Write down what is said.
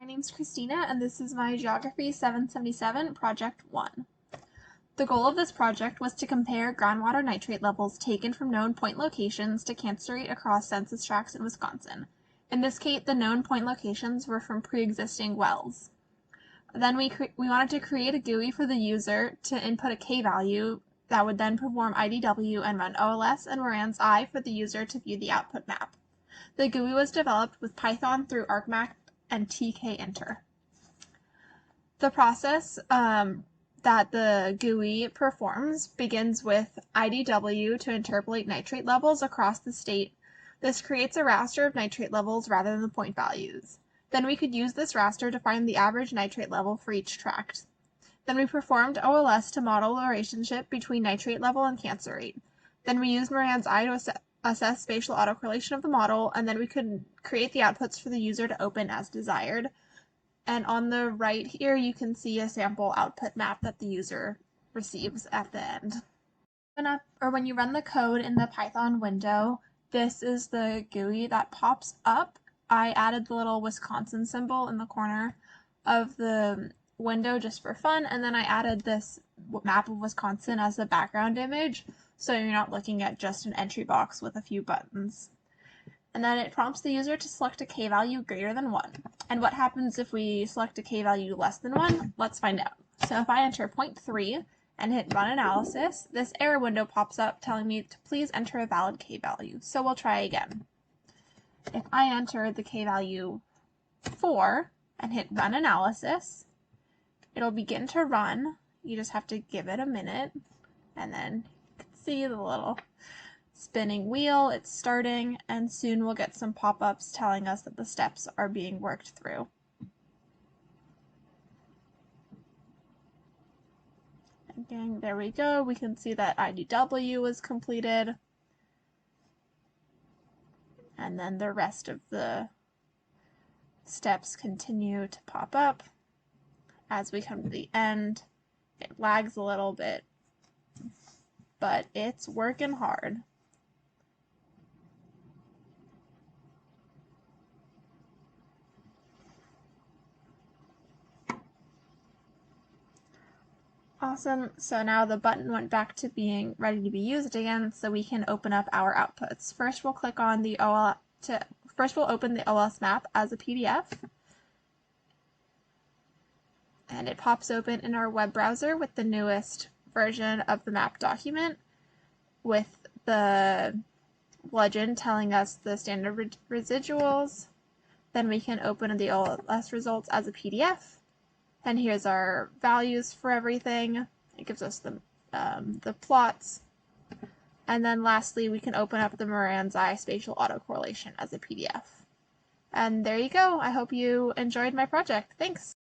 My name's Christina, and this is my Geography 777 Project 1. The goal of this project was to compare groundwater nitrate levels taken from known point locations to cancer rate across census tracts in Wisconsin. In this case, the known point locations were from pre-existing wells. Then we wanted to create a GUI for the user to input a k-value that would then perform IDW and run OLS and Moran's I for the user to view the output map. The GUI was developed with Python through ArcMap and tk-enter. The process that the GUI performs begins with IDW to interpolate nitrate levels across the state. This creates a raster of nitrate levels rather than the point values. Then we could use this raster to find the average nitrate level for each tract. Then we performed OLS to model the relationship between nitrate level and cancer rate. Then we used Moran's I to assess spatial autocorrelation of the model, and then we could create the outputs for the user to open as desired. And on the right here, you can see a sample output map that the user receives at the end. When you run the code in the Python window, this is the GUI that pops up. I added the little Wisconsin symbol in the corner of the window just for fun, and then I added this map of Wisconsin as the background image, so you're not looking at just an entry box with a few buttons. And then it prompts the user to select a k-value greater than 1. And what happens if we select a k-value less than 1? Let's find out. So if I enter 0.3 and hit run analysis, this error window pops up telling me to please enter a valid k-value. So we'll try again. If I enter the k-value 4 and hit run analysis, it'll begin to run. You just have to give it a minute, and then you can see the little spinning wheel. It's starting, and soon we'll get some pop-ups telling us that the steps are being worked through. Again, there we go. We can see that IDW was completed, and then the rest of the steps continue to pop up. As we come to the end, it lags a little bit, but it's working hard. Awesome, so now the button went back to being ready to be used again, so we can open up our outputs. First we'll click on the first we'll open the OLS map as a PDF. And it pops open in our web browser with the newest version of the map document with the legend telling us the standard residuals. Then we can open the OLS results as a PDF. And here's our values for everything. It gives us the plots. And then lastly, we can open up the Moran's I spatial autocorrelation as a PDF. And there you go. I hope you enjoyed my project. Thanks.